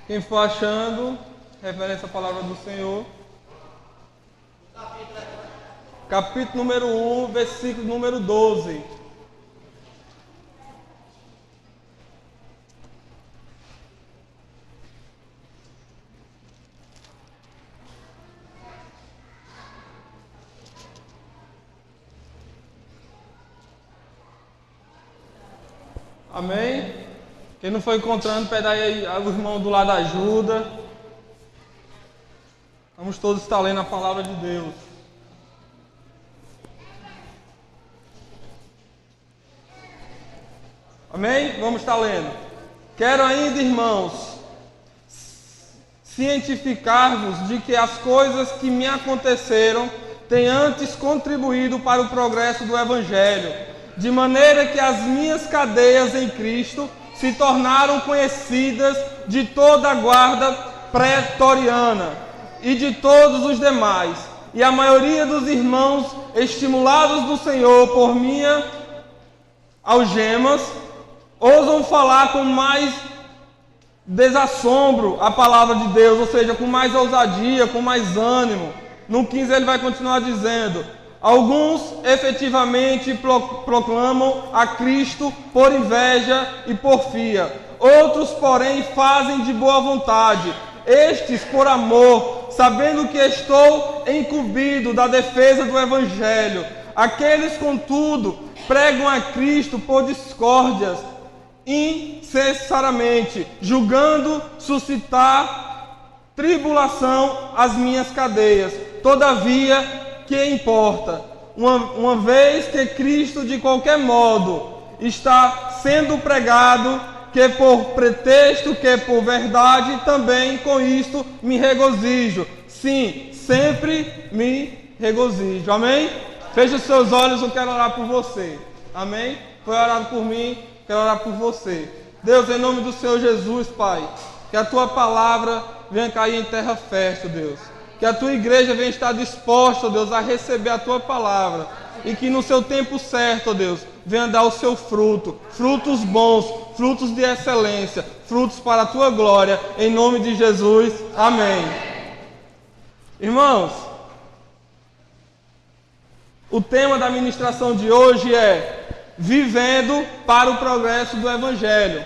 Quem for achando, referência à palavra do Senhor. Capítulo número 1, versículo número 12. Amém? Quem não foi encontrando, pede aí ao irmão do lado ajuda. Vamos todos estar lendo a palavra de Deus. Amém? Vamos estar lendo. Quero ainda, irmãos, cientificar-vos de que as coisas que me aconteceram têm antes contribuído para o progresso do Evangelho, de maneira que as minhas cadeias em Cristo se tornaram conhecidas de toda a guarda pretoriana e de todos os demais. E a maioria dos irmãos, estimulados do Senhor por minhas algemas, ousam falar com mais desassombro a palavra de Deus, ou seja, com mais ousadia, com mais ânimo. No 15 ele vai continuar dizendo: alguns efetivamente proclamam a Cristo por inveja e porfia. Outros, porém, fazem de boa vontade. Estes por amor, sabendo que estou incumbido da defesa do Evangelho. Aqueles, contudo, pregam a Cristo por discórdias, incessantemente, julgando suscitar tribulação às minhas cadeias. Todavia, que importa? Uma vez que Cristo, de qualquer modo, está sendo pregado, que por pretexto, que por verdade, também com isto me regozijo. Sim, sempre me regozijo. Amém? Feche os seus olhos, eu quero orar por você. Amém? Foi orado por mim, quero orar por você. Deus, em nome do Senhor Jesus, Pai, que a Tua palavra venha cair em terra fértil, Deus. Que a Tua igreja venha estar disposta, Deus, a receber a Tua palavra. E que no seu tempo certo, Deus, venha dar o seu fruto. Frutos bons, frutos de excelência, frutos para a Tua glória. Em nome de Jesus. Amém. Irmãos, o tema da ministração de hoje é vivendo para o progresso do Evangelho.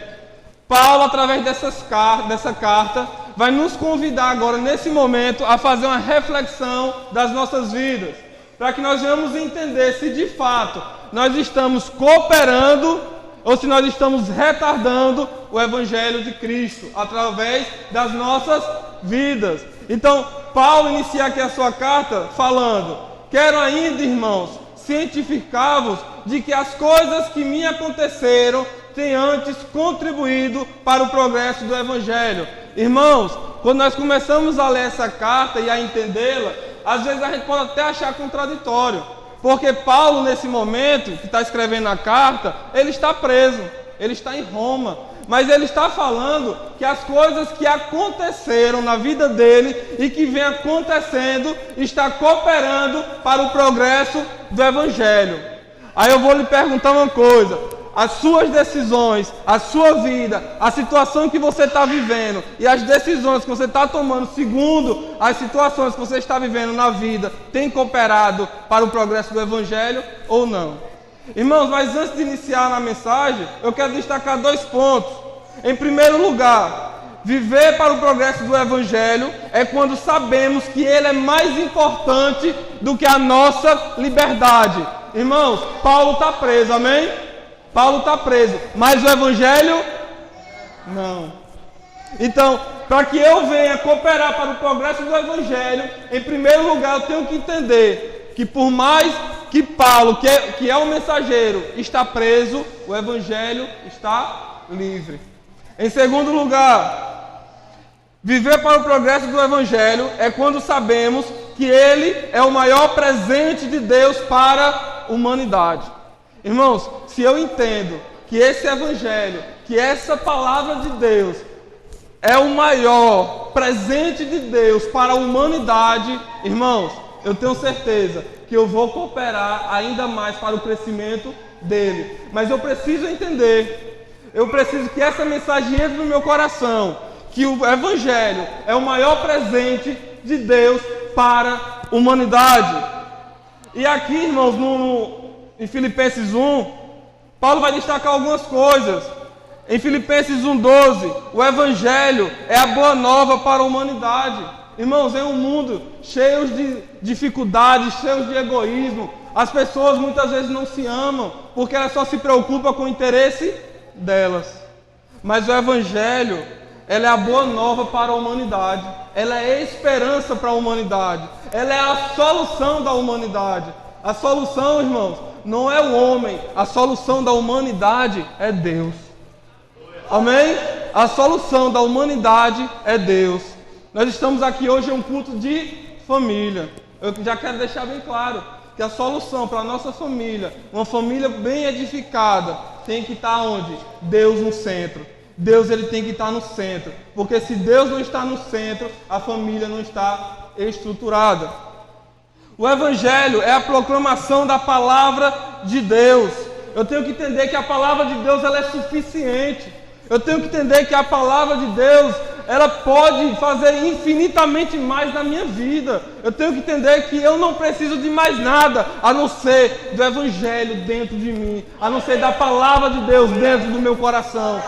Paulo, através dessa carta, vai nos convidar agora, nesse momento, a fazer uma reflexão das nossas vidas, para que nós venhamos entender se de fato nós estamos cooperando ou se nós estamos retardando o Evangelho de Cristo através das nossas vidas. Então, Paulo inicia aqui a sua carta falando: quero ainda, irmãos, cientificar-vos de que as coisas que me aconteceram têm antes contribuído para o progresso do Evangelho. Irmãos, quando nós começamos a ler essa carta e a entendê-la, às vezes a gente pode até achar contraditório, porque Paulo, nesse momento que está escrevendo a carta, ele está preso, ele está em Roma, mas ele está falando que as coisas que aconteceram na vida dele e que vem acontecendo está cooperando para o progresso do Evangelho. Aí eu vou lhe perguntar uma coisa: as suas decisões, a sua vida, a situação que você está vivendo e as decisões que você está tomando segundo as situações que você está vivendo na vida, tem cooperado para o progresso do Evangelho ou não? Irmãos, mas antes de iniciar na mensagem, eu quero destacar 2 pontos. Em primeiro lugar, viver para o progresso do Evangelho é quando sabemos que ele é mais importante do que a nossa liberdade. Irmãos, Paulo está preso, amém? Paulo está preso, mas o Evangelho não. Então, para que eu venha cooperar para o progresso do Evangelho, em primeiro lugar eu tenho que entender que por mais que Paulo, que é o mensageiro, está preso, o Evangelho está livre. Em segundo lugar, viver para o progresso do Evangelho é quando sabemos que ele é o maior presente de Deus para a humanidade. Irmãos, se eu entendo que esse Evangelho, que essa palavra de Deus é o maior presente de Deus para a humanidade, irmãos, eu tenho certeza que eu vou cooperar ainda mais para o crescimento dele. Mas eu preciso entender, eu preciso que essa mensagem entre no meu coração, que o Evangelho é o maior presente de Deus para a humanidade. E aqui, irmãos, em Filipenses 1, Paulo vai destacar algumas coisas. Em Filipenses 1,12, o Evangelho é a boa nova para a humanidade. Irmãos, em um mundo cheio de dificuldades, cheio de egoísmo, as pessoas muitas vezes não se amam, porque elas só se preocupam com o interesse delas. Mas o Evangelho, ela é a boa nova para a humanidade. Ela é a esperança para a humanidade. Ela é a solução da humanidade. A solução, irmãos, não é o homem. A solução da humanidade é Deus. Amém? A solução da humanidade é Deus. Nós estamos aqui hoje em um culto de família. Eu já quero deixar bem claro que a solução para a nossa família, uma família bem edificada, tem que estar onde? Deus no centro. Deus, ele tem que estar no centro. Porque se Deus não está no centro, a família não está estruturada. O Evangelho é a proclamação da palavra de Deus. Eu tenho que entender que a palavra de Deus, ela é suficiente. Eu tenho que entender que a palavra de Deus, ela pode fazer infinitamente mais na minha vida. Eu tenho que entender que eu não preciso de mais nada, a não ser do Evangelho dentro de mim, a não ser da palavra de Deus dentro do meu coração.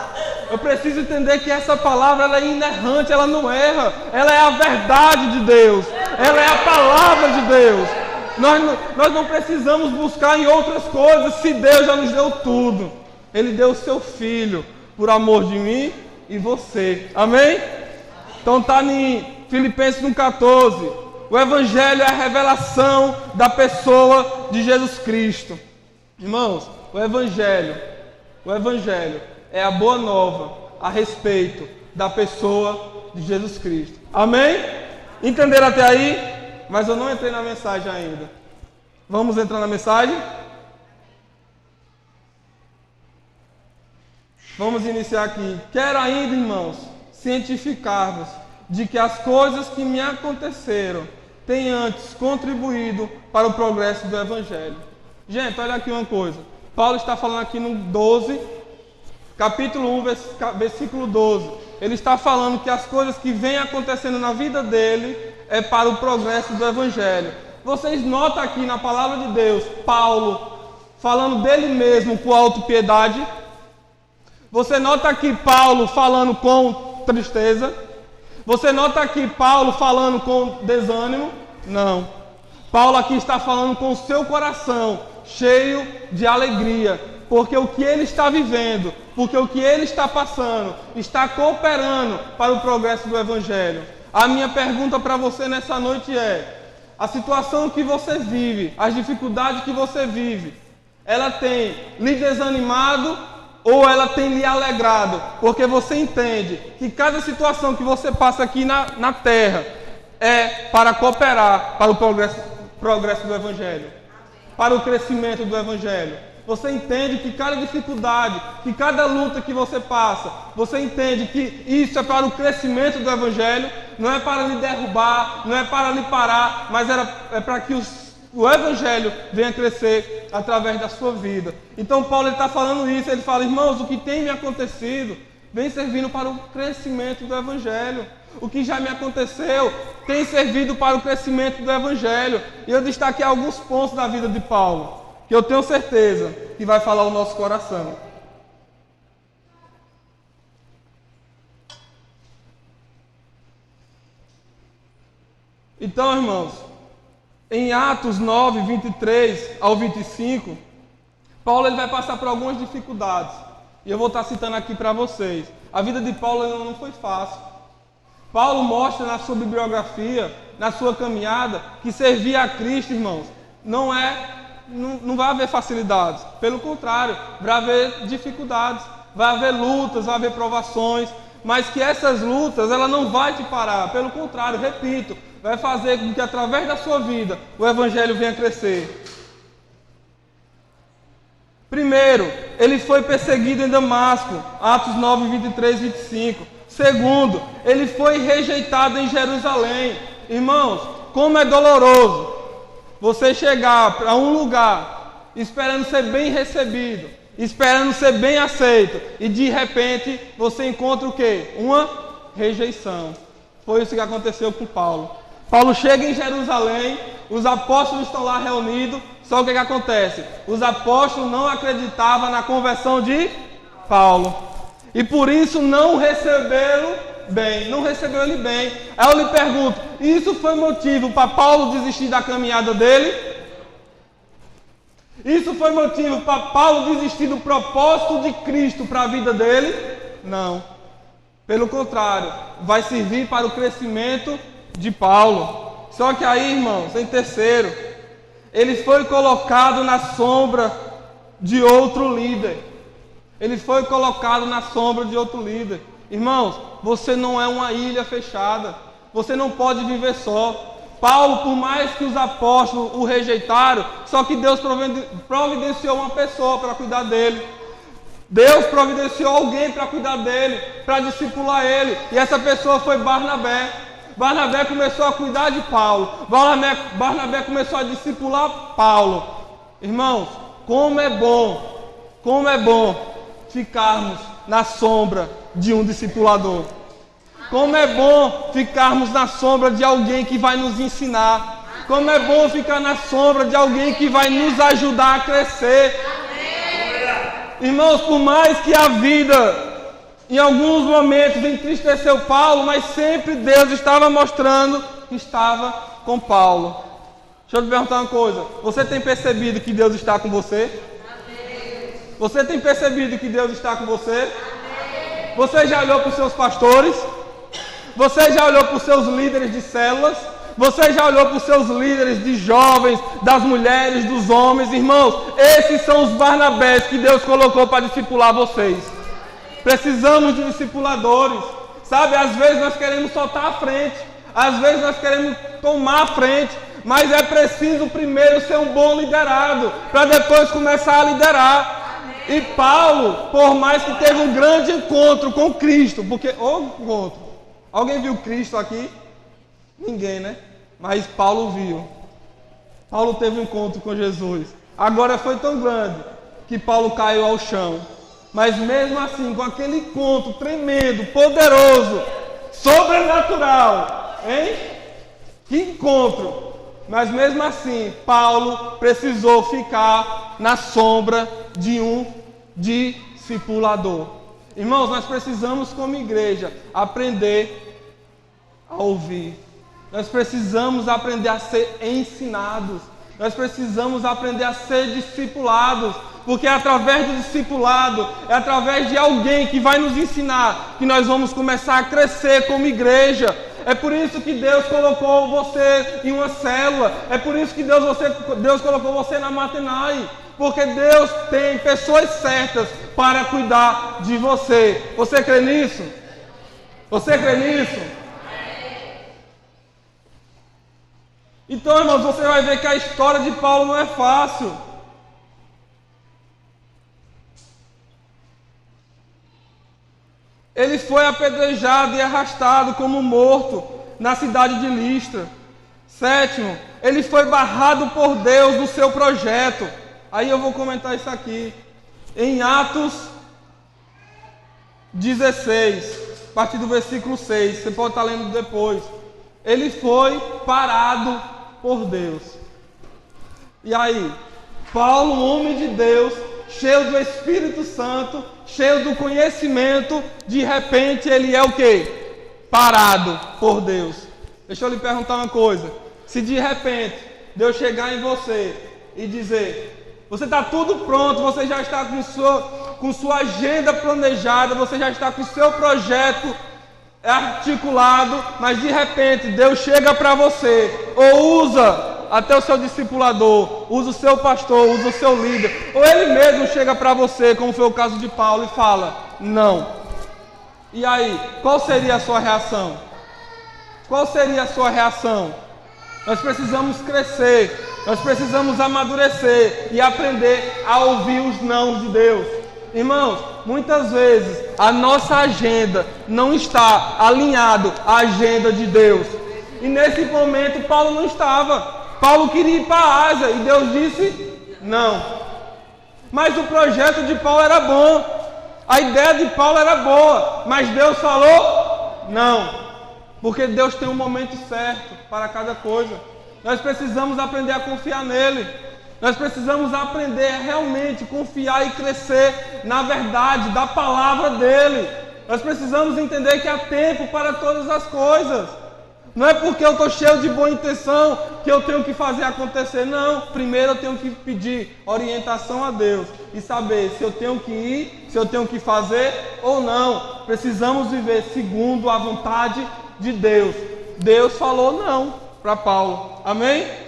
Eu preciso entender que essa palavra, ela é inerrante, ela não erra. Ela é a verdade de Deus. Ela é a palavra de Deus. Nós não precisamos buscar em outras coisas, se Deus já nos deu tudo. Ele deu o seu Filho por amor de mim e você. Amém? Então está em Filipenses 1,14. O Evangelho é a revelação da pessoa de Jesus Cristo. Irmãos, o Evangelho é a boa nova a respeito da pessoa de Jesus Cristo. Amém? Entenderam até aí? Mas eu não entrei na mensagem ainda. Vamos entrar na mensagem? Vamos iniciar aqui. Quero ainda, irmãos, cientificar-vos de que as coisas que me aconteceram têm antes contribuído para o progresso do Evangelho. Gente, olha aqui uma coisa. Paulo está falando aqui no 12, capítulo 1, versículo 12. Ele está falando que as coisas que vêm acontecendo na vida dele é para o progresso do Evangelho. Vocês notam aqui na palavra de Deus, Paulo falando dele mesmo com autopiedade. Você nota aqui Paulo falando com tristeza? Você nota aqui Paulo falando com desânimo? Não. Paulo aqui está falando com o seu coração cheio de alegria, porque o que ele está vivendo, porque o que ele está passando, está cooperando para o progresso do Evangelho. A minha pergunta para você nessa noite é: a situação que você vive, as dificuldades que você vive, ela tem lhe desanimado ou ela tem lhe alegrado? Porque você entende que cada situação que você passa aqui na terra é para cooperar para o progresso do Evangelho, para o crescimento do Evangelho. Você entende que cada dificuldade, que cada luta que você passa, você entende que isso é para o crescimento do Evangelho, não é para lhe derrubar, não é para lhe parar, mas é para que o Evangelho venha crescer através da sua vida. Então Paulo está falando isso, ele fala: irmãos, o que tem me acontecido vem servindo para o crescimento do Evangelho. O que já me aconteceu tem servido para o crescimento do Evangelho. E eu destaquei alguns pontos da vida de Paulo, que eu tenho certeza que vai falar o nosso coração. Então, irmãos, em Atos 9, 23 ao 25, Paulo ele vai passar por algumas dificuldades. E eu vou estar citando aqui para vocês. A vida de Paulo não foi fácil. Paulo mostra na sua bibliografia, na sua caminhada, que servir a Cristo, irmãos, não vai haver facilidades. Pelo contrário, vai haver dificuldades, vai haver lutas, vai haver provações, mas que essas lutas, ela não vai te parar. Pelo contrário, repito, vai fazer com que através da sua vida o Evangelho venha crescer. Primeiro, ele foi perseguido em Damasco, Atos 9, 23 e 25. Segundo, ele foi rejeitado em Jerusalém. Irmãos, como é doloroso você chegar para um lugar esperando ser bem recebido, esperando ser bem aceito, e de repente você encontra o quê? Uma rejeição. Foi isso que aconteceu com Paulo. Paulo chega em Jerusalém, os apóstolos estão lá reunidos, só o que acontece? Os apóstolos não acreditavam na conversão de Paulo. E por isso não receberam bem, não recebeu ele bem. Aí eu lhe pergunto, isso foi motivo para Paulo desistir da caminhada dele? Isso foi motivo para Paulo desistir do propósito de Cristo para a vida dele? Não. Pelo contrário, vai servir para o crescimento de Paulo. Só que aí, irmãos, em terceiro, ele foi colocado na sombra de outro líder. Ele foi colocado na sombra de outro líder. Irmãos, você não é uma ilha fechada. Você não pode viver só. Paulo, por mais que os apóstolos o rejeitaram, só que Deus providenciou uma pessoa para cuidar dele. Deus providenciou alguém para cuidar dele, para discipular ele. E essa pessoa foi Barnabé. Barnabé começou a cuidar de Paulo. Barnabé começou a discipular Paulo. Irmãos, como é bom ficarmos na sombra de um discipulador. Como é bom ficarmos na sombra de alguém que vai nos ensinar. Como é bom ficar na sombra de alguém que vai nos ajudar a crescer. Irmãos, por mais que a vida em alguns momentos entristeceu Paulo, mas sempre Deus estava mostrando que estava com Paulo. Deixa eu te perguntar uma coisa. Você tem percebido que Deus está com você? Você tem percebido que Deus está com você? Você já olhou para os seus pastores? Você já olhou para os seus líderes de células? Você já olhou para os seus líderes de jovens, das mulheres, dos homens? Irmãos, esses são os Barnabés que Deus colocou para discipular vocês. Precisamos de discipuladores. Sabe, às vezes nós queremos soltar a frente. Às vezes nós queremos tomar a frente. Mas é preciso primeiro ser um bom liderado, para depois começar a liderar. E Paulo, por mais que teve um grande encontro com Cristo, porque, encontro, alguém viu Cristo aqui? Ninguém, né? Mas Paulo viu. Paulo teve um encontro com Jesus. Agora foi tão grande que Paulo caiu ao chão. Mas mesmo assim, com aquele encontro tremendo, poderoso, sobrenatural, hein? Que encontro! Mas mesmo assim, Paulo precisou ficar na sombra de um discipulador. Irmãos, nós precisamos como igreja aprender a ouvir. Nós precisamos aprender a ser ensinados. Nós precisamos aprender a ser discipulados. Porque é através do discipulado, é através de alguém que vai nos ensinar, que nós vamos começar a crescer como igreja. É por isso que Deus colocou você em uma célula. É por isso que Deus colocou você na Matenai. Porque Deus tem pessoas certas para cuidar de você. Você crê nisso? Você crê nisso? Então, irmãos, você vai ver que a história de Paulo não é fácil. Ele foi apedrejado e arrastado como morto na cidade de Listra. Sétimo, ele foi barrado por Deus no seu projeto. Aí eu vou comentar isso aqui. Em Atos 16, a partir do versículo 6, você pode estar lendo depois. Ele foi parado por Deus. E aí, Paulo, homem de Deus, cheio do Espírito Santo, cheio do conhecimento, de repente ele é o quê? Parado por Deus. Deixa eu lhe perguntar uma coisa. Se de repente Deus chegar em você e dizer, você está tudo pronto, você já está com sua agenda planejada, você já está com o seu projeto articulado, mas de repente Deus chega para você, ou usa até o seu discipulador, usa o seu pastor, usa o seu líder, ou ele mesmo chega para você, como foi o caso de Paulo, e fala, não. E aí, qual seria a sua reação? Qual seria a sua reação? Nós precisamos crescer, nós precisamos amadurecer e aprender a ouvir os nãos de Deus. Irmãos, muitas vezes a nossa agenda não está alinhada à agenda de Deus. E nesse momento Paulo não estava. Paulo queria ir para a Ásia e Deus disse não. Mas o projeto de Paulo era bom. A ideia de Paulo era boa. Mas Deus falou Não. Porque Deus tem um momento certo para cada coisa. Nós precisamos aprender a confiar nele. Nós precisamos aprender a realmente confiar e crescer na verdade da palavra dele. Nós precisamos entender que há tempo para todas as coisas. Não é porque eu estou cheio de boa intenção que eu tenho que fazer acontecer. Não. Primeiro eu tenho que pedir orientação a Deus e saber se eu tenho que ir, se eu tenho que fazer ou não. Precisamos viver segundo a vontade de Deus. Deus falou não para Paulo. Amém?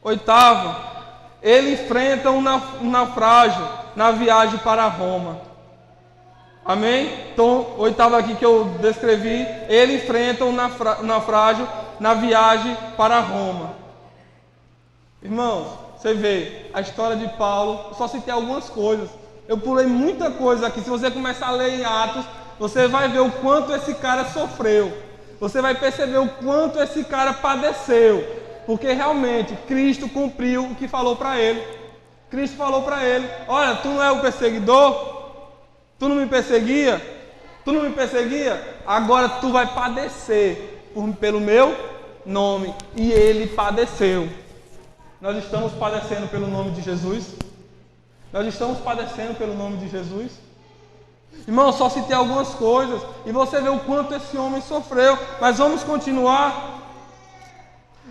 Oitavo, ele enfrenta um naufrágio na viagem para Roma. Amém? Então, oitavo aqui que eu descrevi, ele enfrenta um naufrágio na viagem para Roma. Irmãos, você vê, a história de Paulo, eu só citei algumas coisas. Eu pulei muita coisa aqui. Se você começar a ler em Atos, você vai ver o quanto esse cara sofreu. Você vai perceber o quanto esse cara padeceu. Porque realmente Cristo cumpriu o que falou para ele. Cristo falou para ele: olha, tu não é o perseguidor? Tu não me perseguia? Tu não me perseguia? Agora tu vai padecer pelo meu nome. E ele padeceu. Nós estamos padecendo pelo nome de Jesus? Nós estamos padecendo pelo nome de Jesus? Irmão, só citei algumas coisas e você vê o quanto esse homem sofreu. Mas vamos continuar.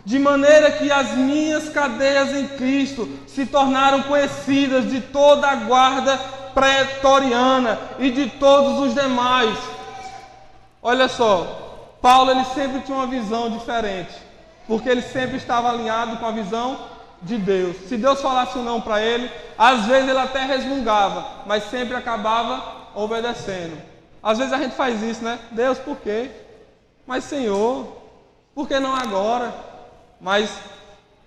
De maneira que as minhas cadeias em Cristo se tornaram conhecidas de toda a guarda pretoriana e de todos os demais. Olha só, Paulo ele sempre tinha uma visão diferente, porque ele sempre estava alinhado com a visão de Deus. Se Deus falasse um não para ele, às vezes ele até resmungava, mas sempre acabava obedecendo. Às vezes a gente faz isso, né? Deus, por quê? Mas Senhor, por que não agora? Mas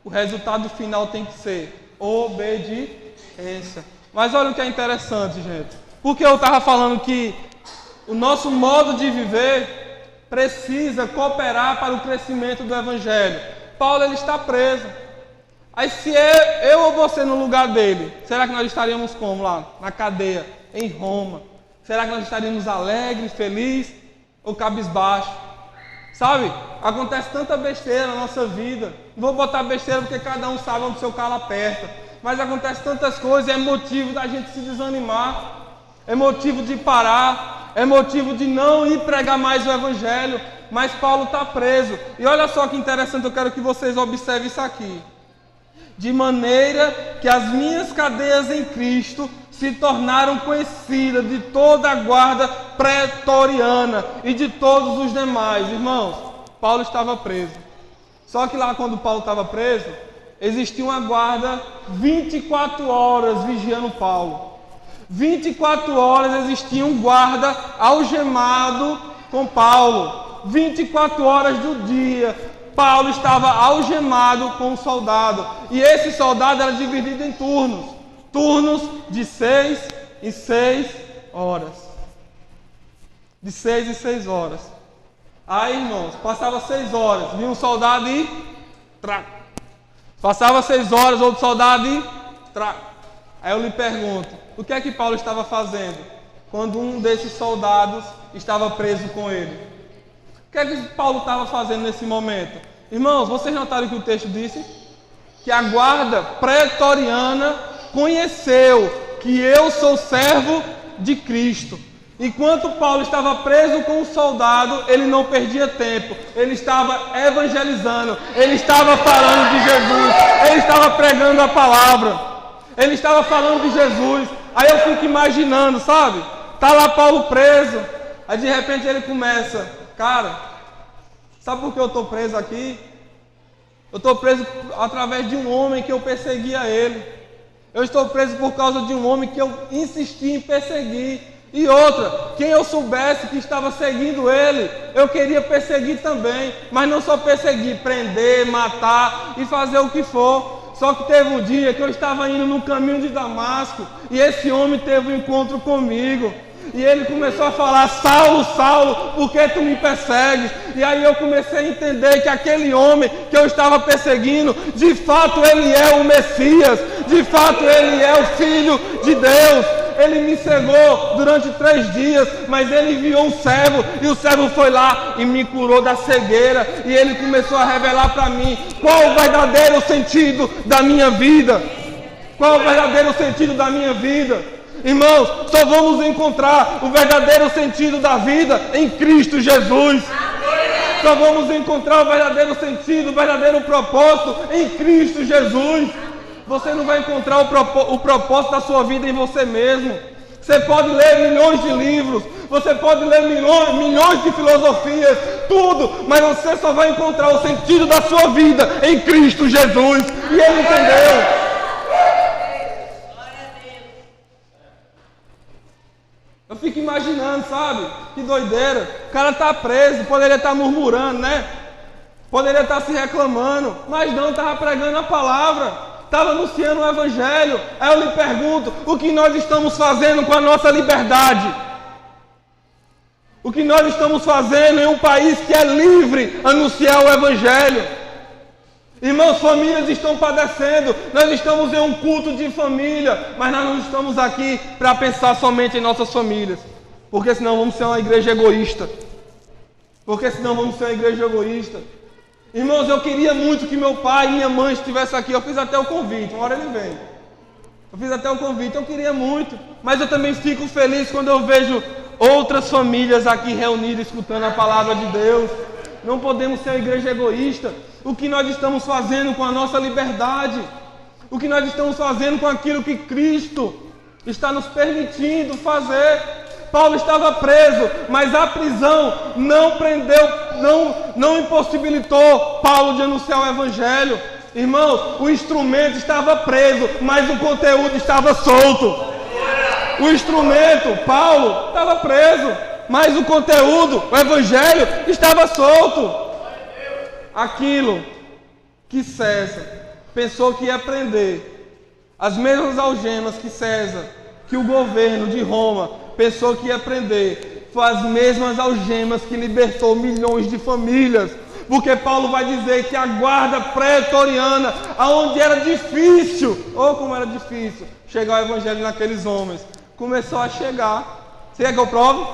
o resultado final tem que ser obediência. Mas olha o que é interessante, gente. Porque eu estava falando que o nosso modo de viver precisa cooperar para o crescimento do Evangelho. Paulo ele está preso. Aí se eu ou você no lugar dele, será que nós estaríamos como lá? Na cadeia, em Roma. Será que nós estaríamos alegres, felizes ou cabisbaixo? Sabe? Acontece tanta besteira na nossa vida. Não vou botar besteira porque cada um sabe onde o seu calo aperta. Mas acontece tantas coisas, é motivo da gente se desanimar. É motivo de parar. É motivo de não ir pregar mais o Evangelho. Mas Paulo está preso. E olha só que interessante, eu quero que vocês observem isso aqui. De maneira que as minhas cadeias em Cristo se tornaram conhecidas de toda a guarda pretoriana e de todos os demais. Irmãos, Paulo estava preso. Só que lá quando Paulo estava preso, existia uma guarda 24 horas vigiando Paulo. 24 horas existia um guarda algemado com Paulo. 24 horas do dia, Paulo estava algemado com um soldado. E esse soldado era dividido em turnos. Turnos de 6 em 6 horas. De 6 em 6 horas. Aí, irmãos, passava 6 horas, vinha um soldado e trac. Passava 6 horas, outro soldado e trac. Aí eu lhe pergunto, o que é que Paulo estava fazendo quando um desses soldados estava preso com ele? O que é que Paulo estava fazendo nesse momento? Irmãos, vocês notaram o que o texto disse? Que a guarda pretoriana conheceu que eu sou servo de Cristo. Enquanto Paulo estava preso com um soldado, ele não perdia tempo. Ele estava evangelizando, ele estava falando de Jesus, ele estava pregando a palavra, ele estava falando de Jesus. Aí eu fico imaginando, sabe? Tá lá Paulo preso, aí de repente ele começa: cara, sabe por que eu estou preso aqui? Eu estou preso através de um homem que eu perseguia ele. Eu estou preso por causa de um homem que eu insisti em perseguir. E outra, quem eu soubesse que estava seguindo ele, eu queria perseguir também. Mas não só perseguir, prender, matar e fazer o que for. Só que teve um dia que eu estava indo no caminho de Damasco e esse homem teve um encontro comigo. E ele começou a falar: Saulo, Saulo, por que tu me persegues? E aí eu comecei a entender que aquele homem que eu estava perseguindo, de fato ele é o Messias, de fato ele é o Filho de Deus. Ele me cegou durante 3 dias, mas ele enviou um servo, e o servo foi lá e me curou da cegueira, e ele começou a revelar para mim qual o verdadeiro sentido da minha vida. Qual o verdadeiro sentido da minha vida? Irmãos, só vamos encontrar o verdadeiro sentido da vida em Cristo Jesus. Só vamos encontrar o verdadeiro sentido, o verdadeiro propósito em Cristo Jesus. Você não vai encontrar o propósito da sua vida em você mesmo. Você pode ler milhões de livros, você pode ler milhões de filosofias, tudo, mas você só vai encontrar o sentido da sua vida em Cristo Jesus. E ele entendeu. Eu fico imaginando, sabe? Que doideira. O cara está preso, poderia estar murmurando, né? Poderia estar se reclamando, mas não, estava pregando a palavra. Estava anunciando o Evangelho. Aí eu lhe pergunto, o que nós estamos fazendo com a nossa liberdade? O que nós estamos fazendo em um país que é livre anunciar o Evangelho? Irmãos, famílias estão padecendo. Nós estamos em um culto de família, mas nós não estamos aqui para pensar somente em nossas famílias, porque senão vamos ser uma igreja egoísta. Irmãos, eu queria muito que meu pai e minha mãe estivessem aqui. Eu fiz até o convite, uma hora ele vem. Eu queria muito. Mas eu também fico feliz quando eu vejo outras famílias aqui reunidas, escutando a palavra de Deus. Não podemos ser uma igreja egoísta. O que nós estamos fazendo com a nossa liberdade? O que nós estamos fazendo com aquilo que Cristo está nos permitindo fazer? Paulo estava preso, mas a prisão não prendeu, não impossibilitou Paulo de anunciar o Evangelho. Irmãos, o instrumento estava preso, mas o conteúdo estava solto. O instrumento, Paulo, estava preso, mas o conteúdo, o Evangelho, estava solto. Aquilo que César pensou que ia prender, as mesmas algemas que César, que o governo de Roma pensou que ia prender, foi as mesmas algemas que libertou milhões de famílias. Porque Paulo vai dizer que a guarda pretoriana, aonde era difícil, como era difícil chegar o Evangelho naqueles homens, começou a chegar. Você quer que eu prove?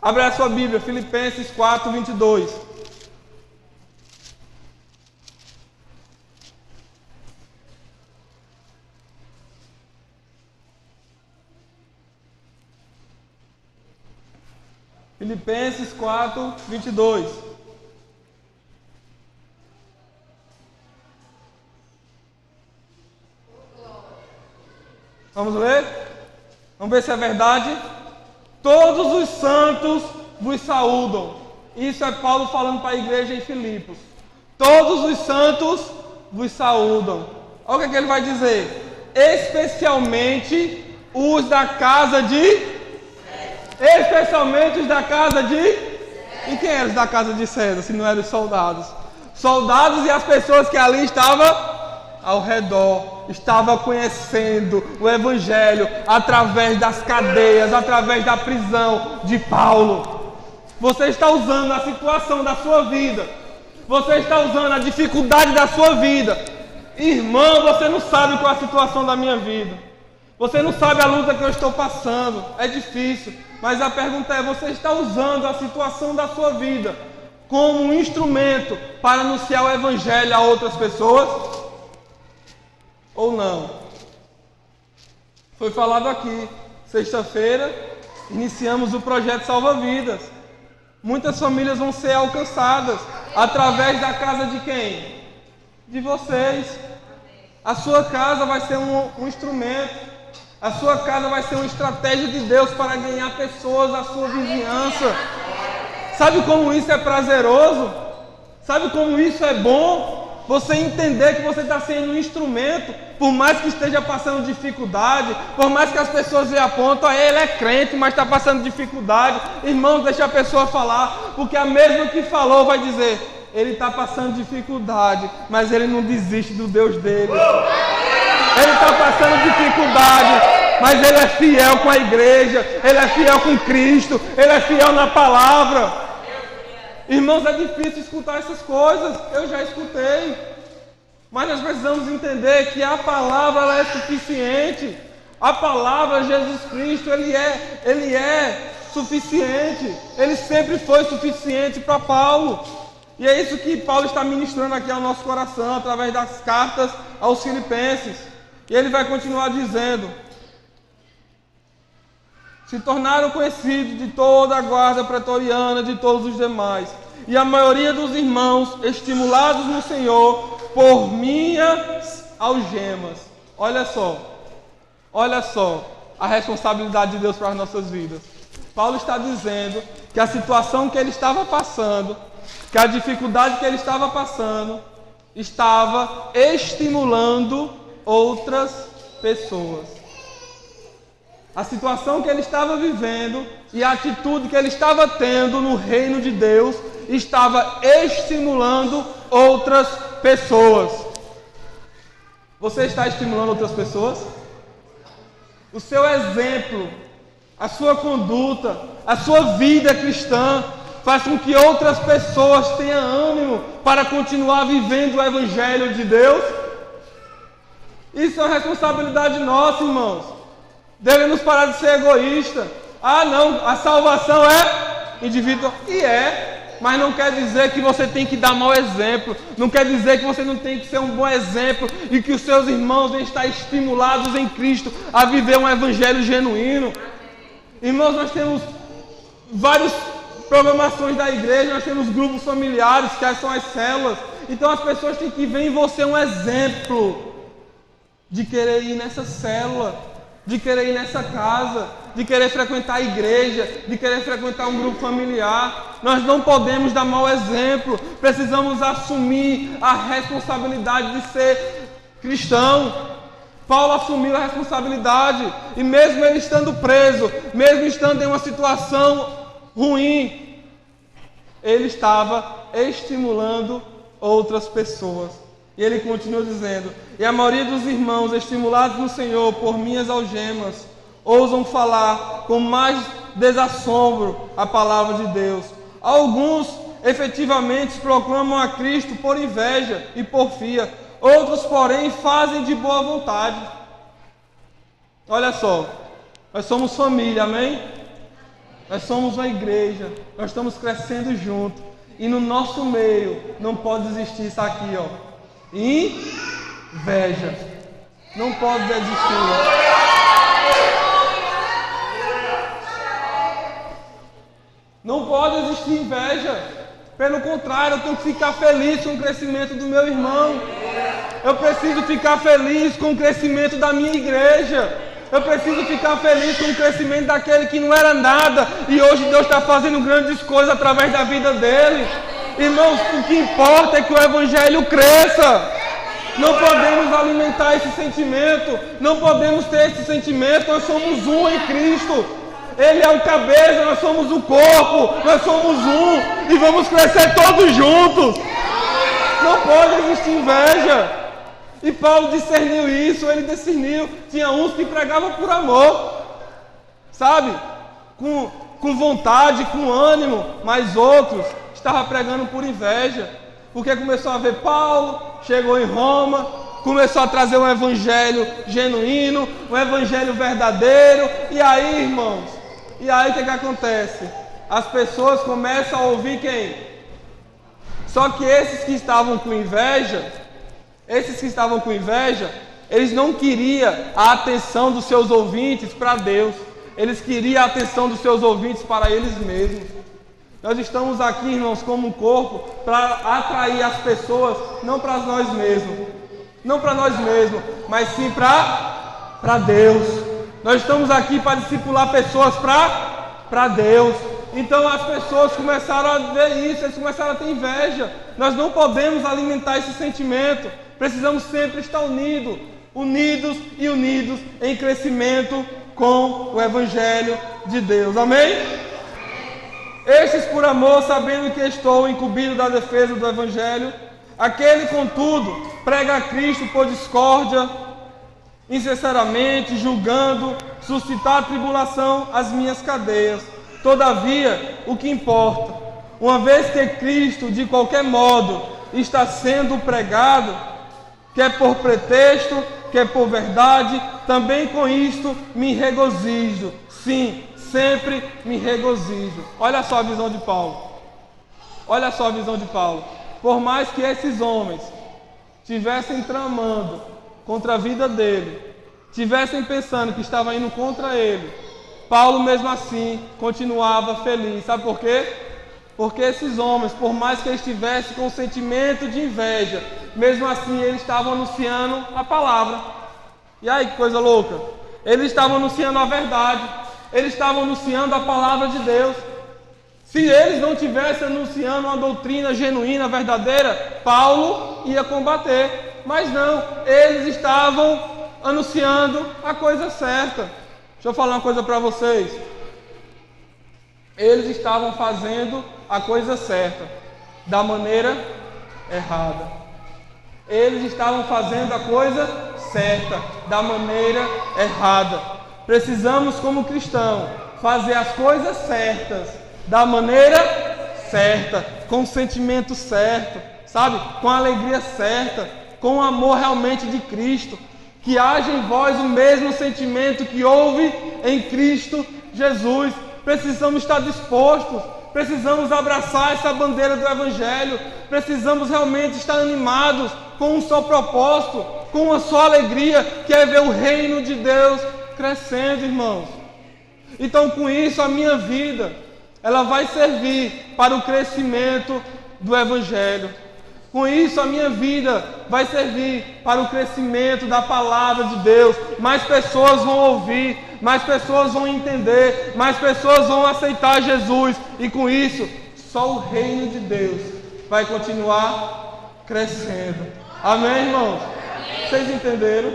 Abre a sua Bíblia, Filipenses 4, 22. Filipenses 4, 22. Vamos ler? Vamos ver se é verdade. Todos os santos vos saúdam. Isso é Paulo falando para a igreja em Filipos. Todos os santos vos saúdam. Olha o que ele vai dizer. Especialmente os da casa de... Especialmente os da casa de... E quem eram os da casa de César, se não eram os soldados? Soldados e as pessoas que ali estavam ao redor, estavam conhecendo o Evangelho através das cadeias, através da prisão de Paulo. Você está usando a situação da sua vida, você está usando a dificuldade da sua vida. Irmão, você não sabe qual é a situação da minha vida. Você não sabe a luta que eu estou passando. É difícil. Mas a pergunta é, você está usando a situação da sua vida como um instrumento para anunciar o Evangelho a outras pessoas? Ou não? Foi falado aqui, sexta-feira, iniciamos o projeto Salva Vidas. Muitas famílias vão ser alcançadas através da casa de quem? De vocês. A sua casa vai ser um instrumento. A sua casa vai ser uma estratégia de Deus para ganhar pessoas à sua vizinhança. Sabe como isso é prazeroso? Sabe como isso é bom? Você entender que você está sendo um instrumento, por mais que esteja passando dificuldade, por mais que as pessoas lhe apontam, ele é crente, mas está passando dificuldade. Irmãos, deixa a pessoa falar, porque a mesma que falou vai dizer, ele está passando dificuldade, mas ele não desiste do Deus dele. Ele está passando dificuldade, mas ele é fiel com a igreja, ele é fiel com Cristo, ele é fiel na palavra. Irmãos, é difícil escutar essas coisas, eu já escutei, mas nós precisamos entender que a palavra ela é suficiente. A palavra Jesus Cristo, ele é suficiente, ele sempre foi suficiente para Paulo. E é isso que Paulo está ministrando aqui ao nosso coração, através das cartas aos Filipenses. E ele vai continuar dizendo: se tornaram conhecidos de toda a guarda pretoriana, de todos os demais, e a maioria dos irmãos, estimulados no Senhor, por minhas algemas. Olha só a responsabilidade de Deus para as nossas vidas. Paulo está dizendo que a situação que ele estava passando, que a dificuldade que ele estava passando, estava estimulando outras pessoas. A situação que ele estava vivendo e a atitude que ele estava tendo no reino de Deus estava estimulando outras pessoas. Você está estimulando outras pessoas? O seu exemplo, a sua conduta, a sua vida cristã faz com que outras pessoas tenham ânimo para continuar vivendo o Evangelho de Deus? Isso é uma responsabilidade nossa, irmãos. Devemos parar de ser egoísta. Ah, não, a salvação é individual. E é, mas não quer dizer que você tem que dar mau exemplo. Não quer dizer que você não tem que ser um bom exemplo e que os seus irmãos vão estar estimulados em Cristo a viver um evangelho genuíno. Irmãos, nós temos várias programações da igreja, nós temos grupos familiares, que são as células. Então as pessoas têm que ver em você um exemplo de querer ir nessa célula, de querer ir nessa casa, de querer frequentar a igreja, de querer frequentar um grupo familiar. Nós não podemos dar mau exemplo, precisamos assumir a responsabilidade de ser cristão. Paulo assumiu a responsabilidade, e mesmo ele estando preso, mesmo estando em uma situação ruim, ele estava estimulando outras pessoas. E ele continua dizendo: e a maioria dos irmãos, estimulados no Senhor por minhas algemas, ousam falar com mais desassombro a palavra de Deus. Alguns efetivamente proclamam a Cristo por inveja e porfia, outros porém fazem de boa vontade. Olha só, nós somos família, amém? Nós somos uma igreja, nós estamos crescendo junto, e no nosso meio não pode existir isso aqui, ó, inveja. Não pode existir. Não pode existir inveja. Pelo contrário, eu tenho que ficar feliz com o crescimento do meu irmão. Eu preciso ficar feliz com o crescimento da minha igreja. Eu preciso ficar feliz com o crescimento daquele que não era nada e hoje Deus está fazendo grandes coisas através da vida dele. Irmãos, o que importa é que o Evangelho cresça. Não podemos alimentar esse sentimento, não podemos ter esse sentimento. Nós somos um em Cristo. Ele é o cabeça, nós somos o corpo, nós somos um e vamos crescer todos juntos. Não pode existir inveja. E Paulo discerniu isso, ele discerniu. Tinha uns que pregavam por amor, sabe? Com vontade, com ânimo, mas outros estavam pregando por inveja. Porque começou a ver Paulo, chegou em Roma, começou a trazer um evangelho genuíno, um evangelho verdadeiro. E aí, irmãos, o que acontece? As pessoas começam a ouvir quem? Só que esses que estavam com inveja, eles não queriam a atenção dos seus ouvintes para Deus. Eles queriam a atenção dos seus ouvintes para eles mesmos. Nós estamos aqui, irmãos, como um corpo, para atrair as pessoas, não para nós mesmos. Não para nós mesmos, mas sim para Deus. Nós estamos aqui para discipular pessoas para Deus. Então as pessoas começaram a ver isso, eles começaram a ter inveja. Nós não podemos alimentar esse sentimento. Precisamos sempre estar unidos em crescimento com o Evangelho de Deus. Amém? Estes por amor, sabendo que estou incumbido da defesa do Evangelho. Aquele, contudo, prega a Cristo por discórdia, insinceramente, julgando suscitar tribulação às minhas cadeias. Todavia, o que importa, uma vez que Cristo, de qualquer modo, está sendo pregado, quer por pretexto, quer por verdade, também com isto me regozijo. Sim, sempre me regozijo. Olha só a visão de Paulo. Olha só a visão de Paulo. Por mais que esses homens estivessem tramando contra a vida dele, estivessem pensando que estava indo contra ele, Paulo mesmo assim continuava feliz. Sabe por quê? Porque esses homens, por mais que eles estivessem com um sentimento de inveja, mesmo assim eles estavam anunciando a palavra. E aí, que coisa louca! Eles estavam anunciando a verdade, eles estavam anunciando a palavra de Deus. Se eles não estivessem anunciando uma doutrina genuína, verdadeira, Paulo ia combater. Mas não, eles estavam anunciando a coisa certa. Deixa eu falar uma coisa para vocês. Eles estavam fazendo a coisa certa, da maneira errada. Eles estavam fazendo a coisa certa, da maneira errada. Precisamos, como cristãos, fazer as coisas certas, da maneira certa, com o sentimento certo, sabe? Com a alegria certa, com o amor realmente de Cristo. Que haja em vós o mesmo sentimento que houve em Cristo Jesus. Precisamos estar dispostos, precisamos abraçar essa bandeira do Evangelho, precisamos realmente estar animados com um só propósito, com uma só alegria, que é ver o reino de Deus crescendo, irmãos. Então, com isso, a minha vida, ela vai servir para o crescimento do Evangelho. Com isso, a minha vida vai servir para o crescimento da palavra de Deus. Mais pessoas vão ouvir, mais pessoas vão entender, mais pessoas vão aceitar Jesus. E com isso, só o reino de Deus vai continuar crescendo. Amém, irmãos? Vocês entenderam?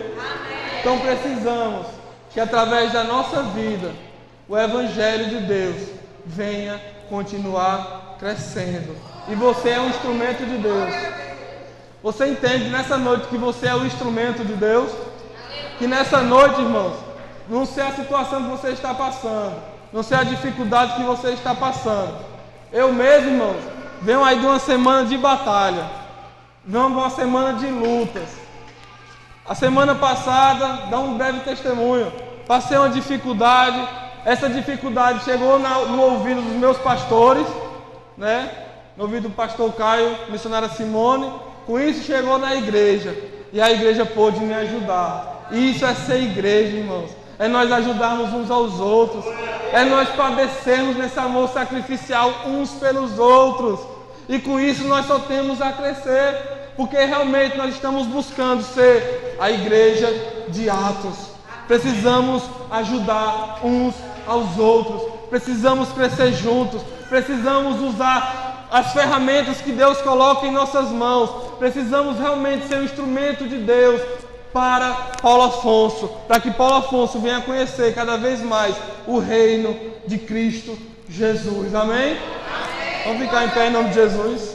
Então precisamos que através da nossa vida, o Evangelho de Deus venha continuar crescendo. E você é um instrumento de Deus. Você entende nessa noite que você é o instrumento de Deus? Que nessa noite, irmãos, não sei a situação que você está passando, não sei a dificuldade que você está passando. Eu mesmo, irmãos, venho aí de uma semana de batalha, venho de uma semana de lutas. A semana passada, dá um breve testemunho, passei uma dificuldade, essa dificuldade chegou no ouvido dos meus pastores, né? No ouvido do pastor Caio, missionária Simone. Com isso chegou na igreja, e a igreja pôde me ajudar. Isso é ser igreja, irmãos. É nós ajudarmos uns aos outros, é nós padecermos nesse amor sacrificial uns pelos outros. E com isso nós só temos a crescer, porque realmente nós estamos buscando ser a igreja de Atos. Precisamos ajudar uns aos outros, precisamos crescer juntos, precisamos usar as ferramentas que Deus coloca em nossas mãos. Precisamos realmente ser um instrumento de Deus para Paulo Afonso, para que Paulo Afonso venha conhecer cada vez mais o reino de Cristo Jesus. Amém? Vamos ficar em pé em nome de Jesus.